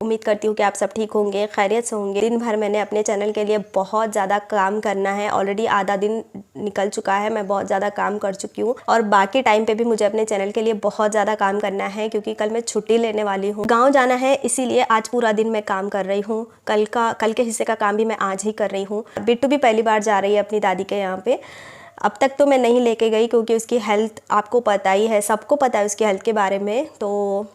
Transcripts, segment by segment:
उम्मीद करती हूँ कि आप सब ठीक होंगे, खैरियत से होंगे। दिन भर मैंने अपने चैनल के लिए बहुत ज़्यादा काम करना है। ऑलरेडी आधा दिन निकल चुका है, मैं बहुत ज़्यादा काम कर चुकी हूँ और बाकी टाइम पे भी मुझे अपने चैनल के लिए बहुत ज़्यादा काम करना है क्योंकि कल मैं छुट्टी लेने वाली हूँ। गाँव जाना है, इसीलिए आज पूरा दिन मैं काम कर रही हूँ। कल के हिस्से का काम भी मैं आज ही कर रही हूँ। बिट्टू भी पहली बार जा रही है अपनी दादी के यहाँ पे। अब तक तो मैं नहीं लेके गई क्योंकि उसकी हेल्थ आपको पता ही है, सबको पता है उसकी हेल्थ के बारे में, तो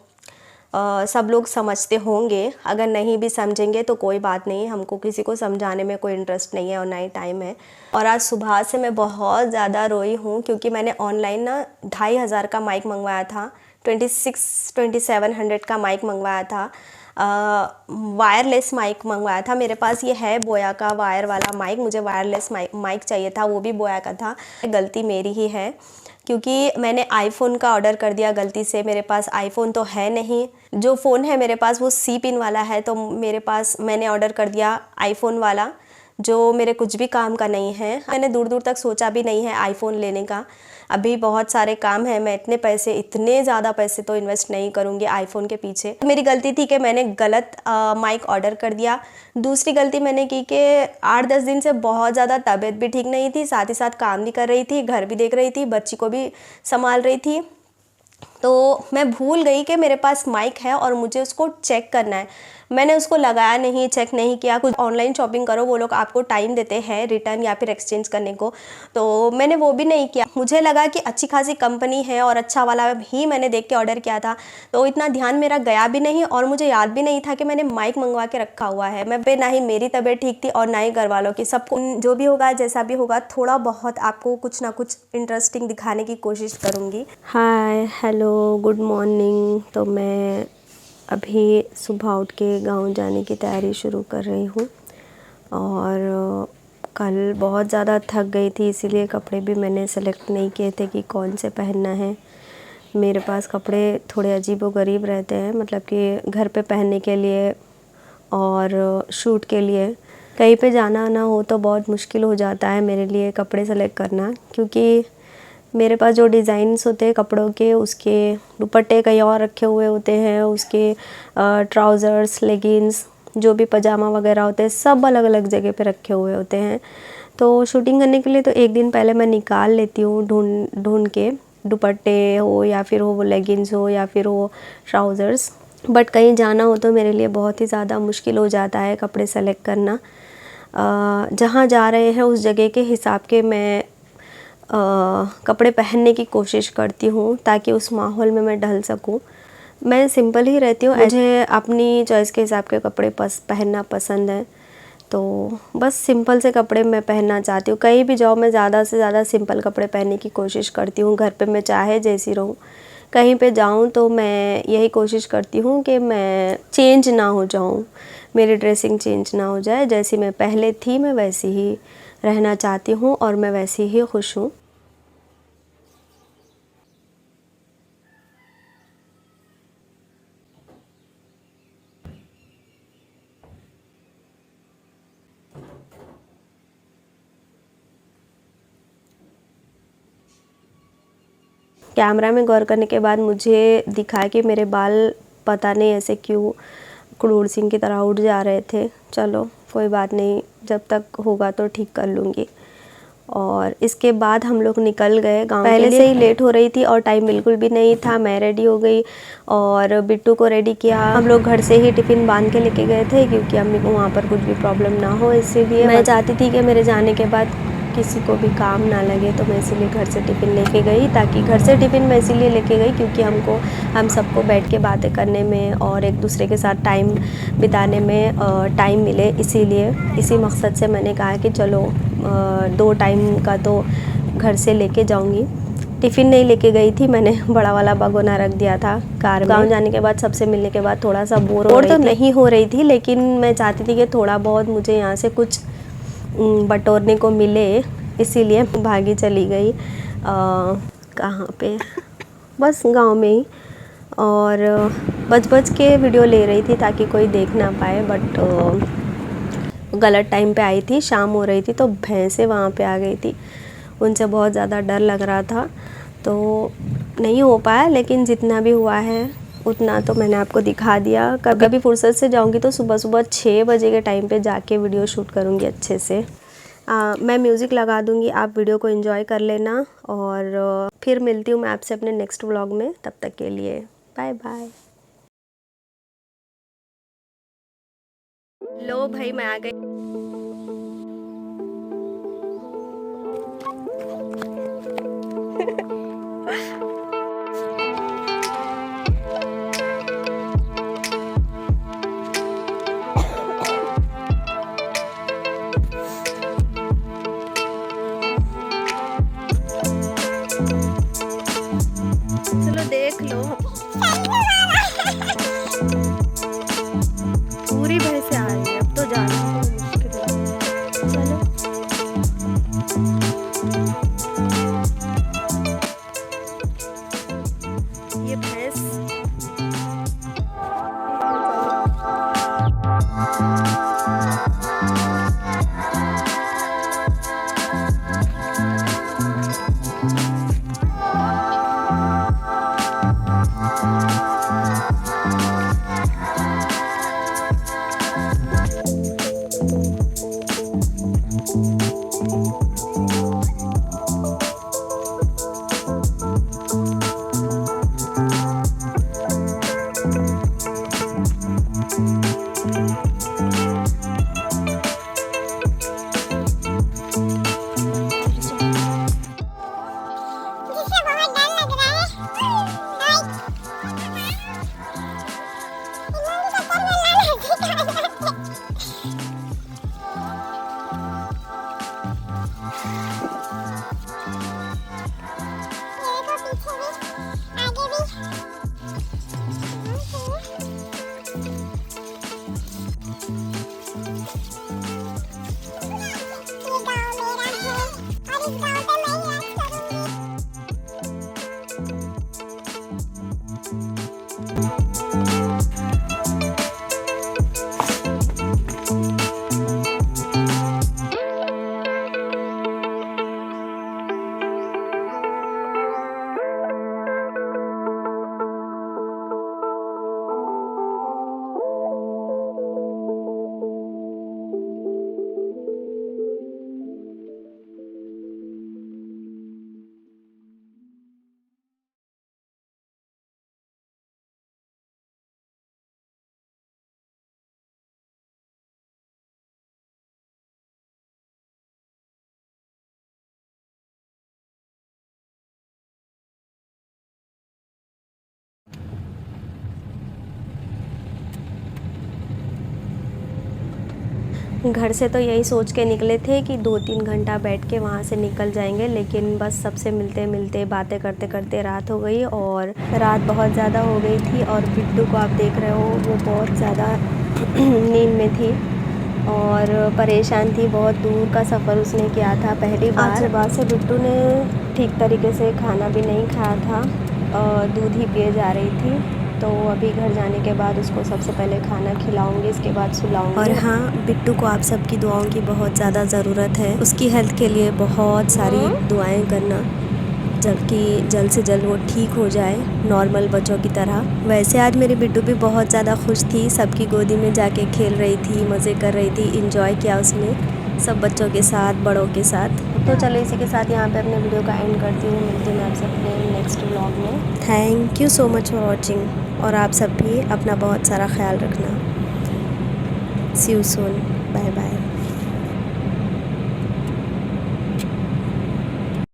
सब लोग समझते होंगे। अगर नहीं भी समझेंगे तो कोई बात नहीं, हमको किसी को समझाने में कोई इंटरेस्ट नहीं है और ना ही टाइम है। और आज सुबह से मैं बहुत ज़्यादा रोई हूँ क्योंकि मैंने ऑनलाइन ना 2500 का माइक मंगवाया था, 2700 का माइक मंगवाया था। वायरलेस माइक मंगवाया था। मेरे पास ये है बोया का वायर वाला माइक, मुझे वायरलेस माइक चाहिए था, वो भी बोया का था। गलती मेरी ही है क्योंकि मैंने आईफोन का ऑर्डर कर दिया गलती से। मेरे पास आईफोन तो है नहीं, जो फ़ोन है मेरे पास वो सी पिन वाला है, तो मेरे पास मैंने ऑर्डर कर दिया आईफोन वाला जो मेरे कुछ भी काम का नहीं है। मैंने दूर दूर तक सोचा भी नहीं है आईफोन लेने का। अभी बहुत सारे काम हैं, मैं इतने ज़्यादा पैसे तो इन्वेस्ट नहीं करूँगी आईफोन के पीछे। मेरी गलती थी कि मैंने गलत माइक ऑर्डर कर दिया। दूसरी गलती मैंने की कि 8-10 दिन से बहुत ज़्यादा तबीयत भी ठीक नहीं थी, साथ ही साथ काम भी कर रही थी, घर भी देख रही थी, बच्ची को भी संभाल रही थी, तो मैं भूल गई कि मेरे पास माइक है और मुझे उसको चेक करना है। मैंने उसको लगाया नहीं, चेक नहीं किया। कुछ ऑनलाइन शॉपिंग करो, वो लोग आपको टाइम देते हैं रिटर्न या फिर एक्सचेंज करने को, तो मैंने वो भी नहीं किया। मुझे लगा कि अच्छी खासी कंपनी है और अच्छा वाला ही मैंने देख के ऑर्डर किया था, तो इतना ध्यान मेरा गया भी नहीं और मुझे याद भी नहीं था कि मैंने माइक मंगवा के रखा हुआ है। मैं ना ही मेरी तबीयत ठीक थी और ना ही घर वालों की। सबको जो भी होगा, जैसा भी होगा, थोड़ा बहुत आपको कुछ ना कुछ इंटरेस्टिंग दिखाने की कोशिश करूँगी। हाय, हेलो, गुड मॉर्निंग। तो मैं अभी सुबह उठ के गाँव जाने की तैयारी शुरू कर रही हूँ और कल बहुत ज़्यादा थक गई थी, इसीलिए कपड़े भी मैंने सेलेक्ट नहीं किए थे कि कौन से पहनना है। मेरे पास कपड़े थोड़े अजीबोगरीब रहते हैं, मतलब कि घर पे पहनने के लिए और शूट के लिए। कहीं पे जाना आना हो तो बहुत मुश्किल हो जाता है मेरे लिए कपड़े सेलेक्ट करना, क्योंकि मेरे पास जो डिज़ाइंस होते हैं कपड़ों के, उसके दुपट्टे कहीं और रखे हुए होते हैं, उसके ट्राउज़र्स, लेगिंग्स, जो भी पजामा वगैरह होते हैं, सब अलग अलग जगह पे रखे हुए होते हैं। तो शूटिंग करने के लिए तो एक दिन पहले मैं निकाल लेती हूँ ढूंढ के, दुपट्टे हो या फिर हो वो लेगिंग्स हो या फिर हो ट्राउज़र्स। बट कहीं जाना हो तो मेरे लिए बहुत ही ज़्यादा मुश्किल हो जाता है कपड़े सेलेक्ट करना। जहाँ जा रहे हैं उस जगह के हिसाब के मैं कपड़े पहनने की कोशिश करती हूँ ताकि उस माहौल में मैं ढल सकूँ। मैं सिंपल ही रहती हूँ, मुझे अपनी चॉइस के हिसाब के कपड़े पहनना पसंद है, तो बस सिंपल से कपड़े मैं पहनना चाहती हूँ। कहीं भी जाओ मैं ज़्यादा से ज़्यादा सिंपल कपड़े पहनने की कोशिश करती हूँ। घर पे मैं चाहे जैसी रहूँ, कहीं पे जाऊँ तो मैं यही कोशिश करती हूँ कि मैं चेंज ना हो जाऊँ, मेरी ड्रेसिंग चेंज ना हो जाए। जैसी मैं पहले थी मैं वैसी ही रहना चाहती हूँ और मैं वैसी ही खुश हूँ। कैमरा में गौर करने के बाद मुझे दिखा कि मेरे बाल पता नहीं ऐसे क्यों क्रूर सिंह की तरह उड़ जा रहे थे। चलो कोई बात नहीं, जब तक होगा तो ठीक कर लूँगी। और इसके बाद हम लोग निकल गए गाँव। पहले से ही लेट हो रही थी और टाइम बिल्कुल भी नहीं था। मैं रेडी हो गई और बिट्टू को रेडी किया। हम लोग घर से ही टिफ़िन बांध के लेके गए थे क्योंकि अम्मी को वहाँ पर कुछ भी प्रॉब्लम ना हो, इसीलिए मैं चाहती थी कि मेरे जाने के बाद किसी को भी काम ना लगे, तो मैं इसीलिए घर से टिफ़िन लेके गई। ताकि घर से टिफ़िन मैं इसीलिए लेके गई क्योंकि हम सबको बैठ के बातें करने में और एक दूसरे के साथ टाइम बिताने में टाइम मिले, इसीलिए इसी मकसद से मैंने कहा कि चलो 2 टाइम का तो घर से लेके जाऊंगी। टिफ़िन नहीं लेके गई थी, मैंने बड़ा वाला भगोना रख दिया था कार में। गाँव जाने के बाद सबसे मिलने के बाद थोड़ा सा बोर तो नहीं हो रही थी, लेकिन मैं चाहती थी कि थोड़ा बहुत मुझे यहाँ से कुछ बटोरने को मिले, इसीलिए भागी चली गई। कहाँ पे, बस गांव में ही। और बच के वीडियो ले रही थी ताकि कोई देख ना पाए, बट गलत टाइम पे आई थी, शाम हो रही थी, तो भैंसें वहाँ पे आ गई थी। उनसे बहुत ज़्यादा डर लग रहा था, तो नहीं हो पाया, लेकिन जितना भी हुआ है उतना तो मैंने आपको दिखा दिया। कभी फुर्सत से जाऊंगी तो सुबह सुबह 6 बजे के टाइम पे जाके वीडियो शूट करूंगी अच्छे से। मैं म्यूज़िक लगा दूंगी, आप वीडियो को एंजॉय कर लेना और फिर मिलती हूँ मैं आपसे अपने नेक्स्ट व्लॉग में। तब तक के लिए बाय बाय। लो भाई मैं आ गई। चलो देख लो, पूरी भैंस आ रही है, अब तो जाना मुश्किल है। चलो ये भैंस घर से तो यही सोच के निकले थे कि 2-3 घंटा बैठ के वहाँ से निकल जाएंगे, लेकिन बस सबसे मिलते मिलते बातें करते करते रात हो गई और रात बहुत ज़्यादा हो गई थी। और बिट्टू को आप देख रहे हो वो बहुत ज़्यादा नींद में थी और परेशान थी। बहुत दूर का सफ़र उसने किया था पहली बार। आज बाद से बिट्टू ने ठीक तरीके से खाना भी नहीं खाया था, दूध ही पिए जा रही थी। तो अभी घर जाने के बाद उसको सबसे पहले खाना खिलाऊंगी, इसके बाद सुलाऊंगी। और हाँ, बिट्टू को आप सबकी दुआओं की बहुत ज़्यादा ज़रूरत है। उसकी हेल्थ के लिए बहुत सारी दुआएं करना, जल्द से जल्द वो ठीक हो जाए नॉर्मल बच्चों की तरह। वैसे आज मेरी बिट्टू भी बहुत ज़्यादा खुश थी, सबकी गोदी में जाके खेल रही थी, मज़े कर रही थी, इंजॉय किया उसने सब बच्चों के साथ, बड़ों के साथ। तो चलो इसी के साथ यहाँ पे अपने वीडियो का एंड करती हूँ। मिलती हूँ मैं आपसे अपने नेक्स्ट व्लॉग में। Thank you so much for watching और आप सब भी अपना बहुत सारा ख्याल रखना। सी यू सून, बाय बाय।